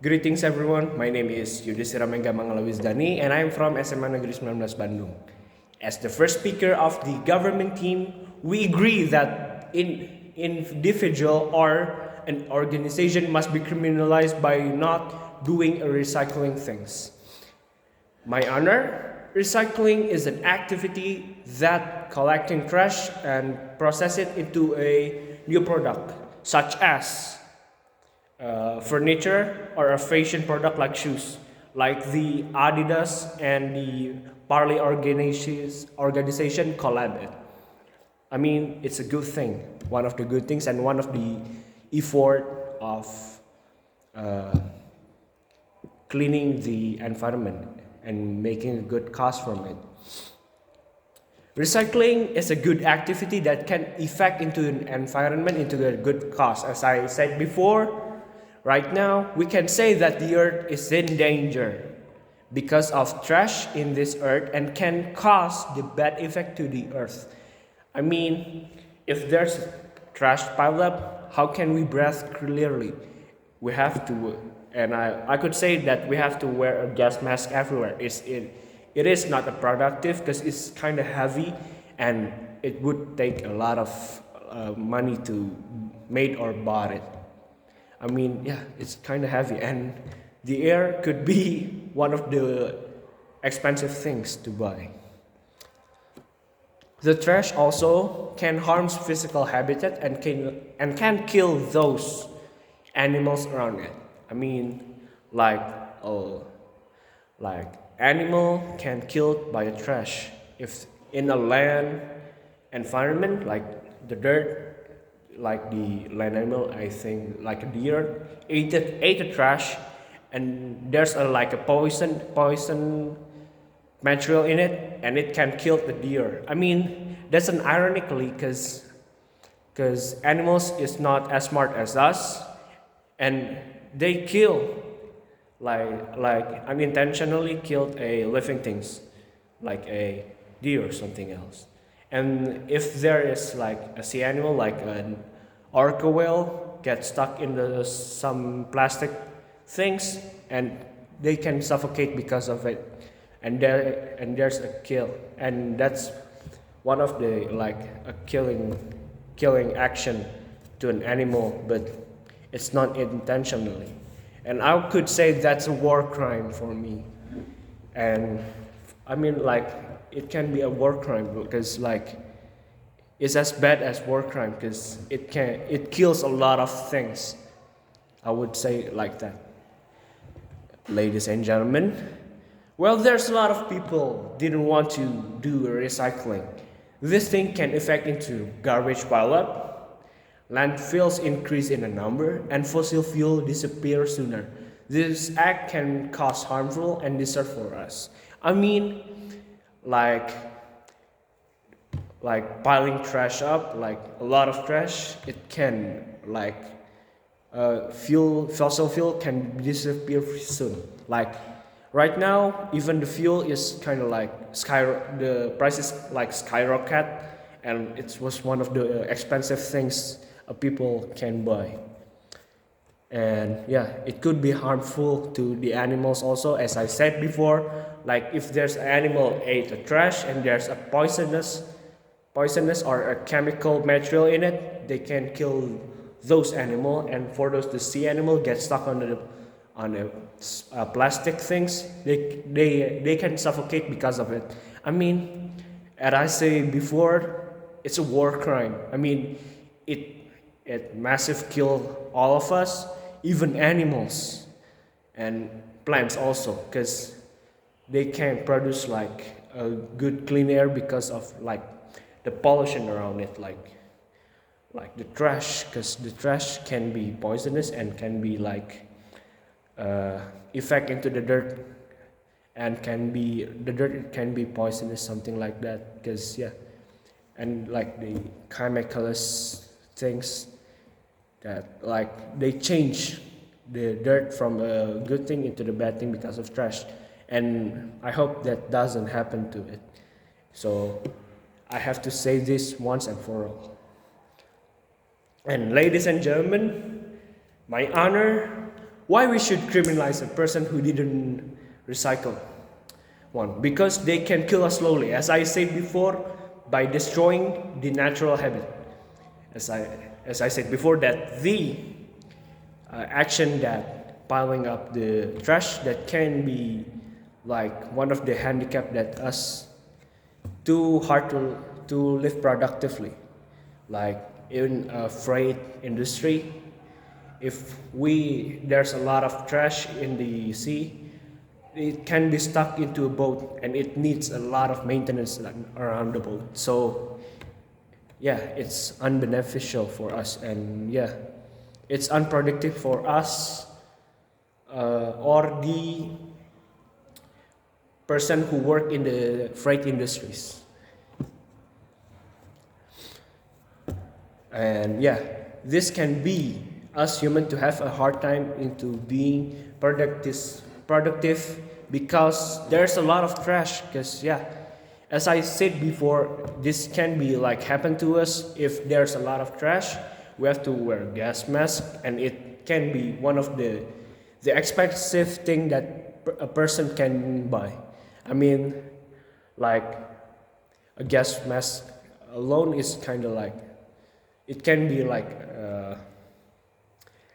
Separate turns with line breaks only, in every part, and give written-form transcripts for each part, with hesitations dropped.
Greetings everyone, my name is Yudistira Meghamangala and I am from SMA Negeri 19 Bandung. As the first speaker of the government team, we agree that individual or an organization must be criminalized by not doing recycling things. My honor, recycling is an activity that collecting trash and process it into a new product, such as furniture or a fashion product like shoes, like the Adidas and the Parley organization collab it. I mean, it's a good thing, one of the good things, and one of the effort of uh, cleaning the environment and making a good cost from it. Recycling is a good activity that can affect into an environment into a good cause. As I said before, right now we can say that the earth is in danger because of trash in this earth and can cause the bad effect to the earth. I mean, if there's trash piled up, how can we breathe clearly? We have to, and I could say that we have to wear a gas mask everywhere. It is not a productive because it's kind of heavy and it would take a lot of money to made or bought it. I mean, yeah, it's kind of heavy and the air could be one of the expensive things to buy. The trash also can harm physical habitat and can kill those animals around it. I mean, like uh, like animal can killed by a trash if in a land environment like the dirt, like the land animal, I think like a deer ate the trash, and there's like a poison material in it and it can kill the deer. I mean, that's an ironically because animals is not as smart as us and they kill like unintentionally killed a living things like a deer or something else. And if there is like a sea animal like an orca whale get stuck in some plastic things and they can suffocate because of it, and there's a kill, and that's one of the like a killing action to an animal, but it's not intentionally, and I could say that's a war crime for me. And I mean, like, it can be a war crime because like it's as bad as war crime because it kills a lot of things. I would say like that. Ladies and gentlemen, well, there's a lot of people didn't want to do recycling. This thing can affect into garbage pile up, landfills increase in a number, and fossil fuel disappear sooner. This act can cause harmful and disaster for us. I mean, like piling trash up, like a lot of trash, it can like fossil fuel can disappear soon. Like right now, even the fuel is kind of like the price is like skyrocket, and it was one of the expensive things people can buy. And yeah, it could be harmful to the animals also, as I said before. Like if there's an animal ate a trash and there's a poisonous or a chemical material in it, they can kill those animal. And for those the sea animal get stuck on the plastic things, they can suffocate because of it. I mean, as I say before, it's a war crime. I mean, it it massive kill all of us, even animals and plants also, because they can produce like a good clean air because of like the pollution around it, like the trash, because the trash can be poisonous and can be like effect into the dirt, and the dirt can be poisonous, something like that, because yeah, and like the chemicals things that like they change the dirt from a good thing into the bad thing because of trash, and I hope that doesn't happen to it. So I have to say this once and for all. And ladies and gentlemen, my honor, Why we should criminalize a person who didn't recycle? One, because they can kill us slowly, as I said before, by destroying the natural habitat. As I said before, that the action that piling up the trash that can be like one of the handicap that us too hard to live productively, like in a freight industry. If there's a lot of trash in the sea, it can be stuck into a boat and it needs a lot of maintenance around the boat. So yeah, it's unbeneficial for us, and yeah, it's unproductive for us or the person who work in the freight industries. And yeah, this can be us human to have a hard time into being productive because there's a lot of trash. Because yeah, as I said before, this can be like happen to us if there's a lot of trash. We have to wear gas mask, and it can be one of the expensive thing that a person can buy. I mean, like a gas mask alone is kind of like, it can be like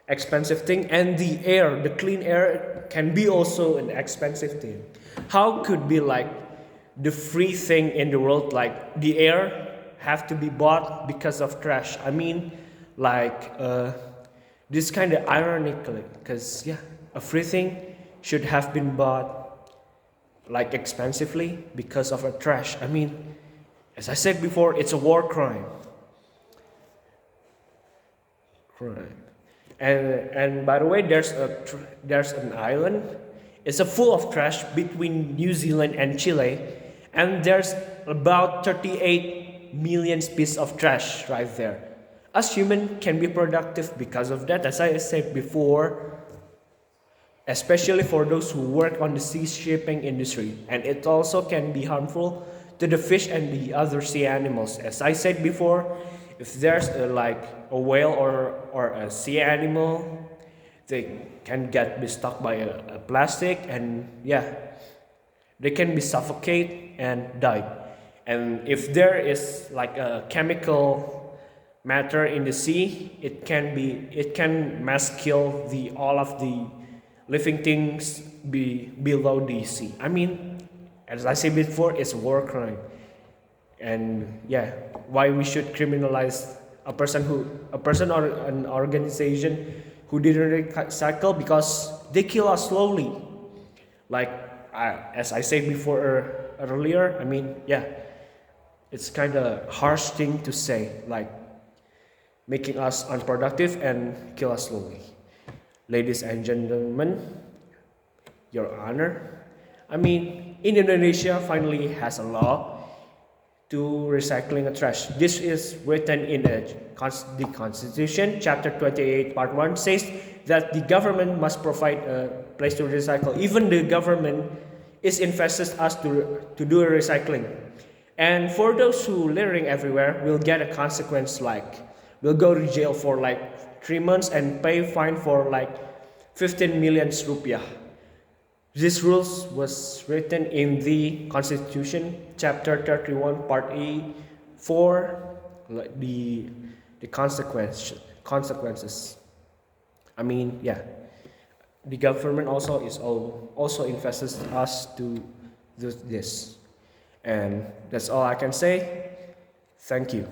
expensive thing, and the clean air can be also an expensive thing. How could be like the free thing in the world, like the air have to be bought because of trash? I mean, like this kind of ironically, because yeah, a free thing should have been bought like expensively because of a trash. I mean, as I said before, it's a war crime. And by the way, there's an island. It's a full of trash between New Zealand and Chile, and there's about 38 million pieces of trash right there. Us human can be productive because of that, as I said before, especially for those who work on the sea shipping industry, and it also can be harmful to the fish and the other sea animals. As I said before, if there's like a whale or a sea animal, they can be stuck by a plastic, and yeah, they can be suffocate and die. And if there is like a chemical matter in the sea, it can mass kill all of the living things below the sea. I mean, as I said before, it's a war crime. And yeah, why we should criminalize a person or an organization who didn't recycle? Because they kill us slowly. Like as I said before earlier, I mean, yeah, it's kind of harsh thing to say, like making us unproductive and kill us slowly. Ladies and gentlemen, Your Honor, I mean, Indonesia finally has a law to recycling a trash. This is written in the Constitution, Chapter 28, Part 1 says that the government must provide a place to recycle. Even the government is invested us to do recycling. And for those who littering everywhere will get a consequence, like will go to jail for like 3 months and pay fine for like 15 million rupiah. This rules was written in the Constitution, Chapter 31, Part A, for the consequences. I mean, yeah, the government also invests us to do this, and that's all I can say. Thank you.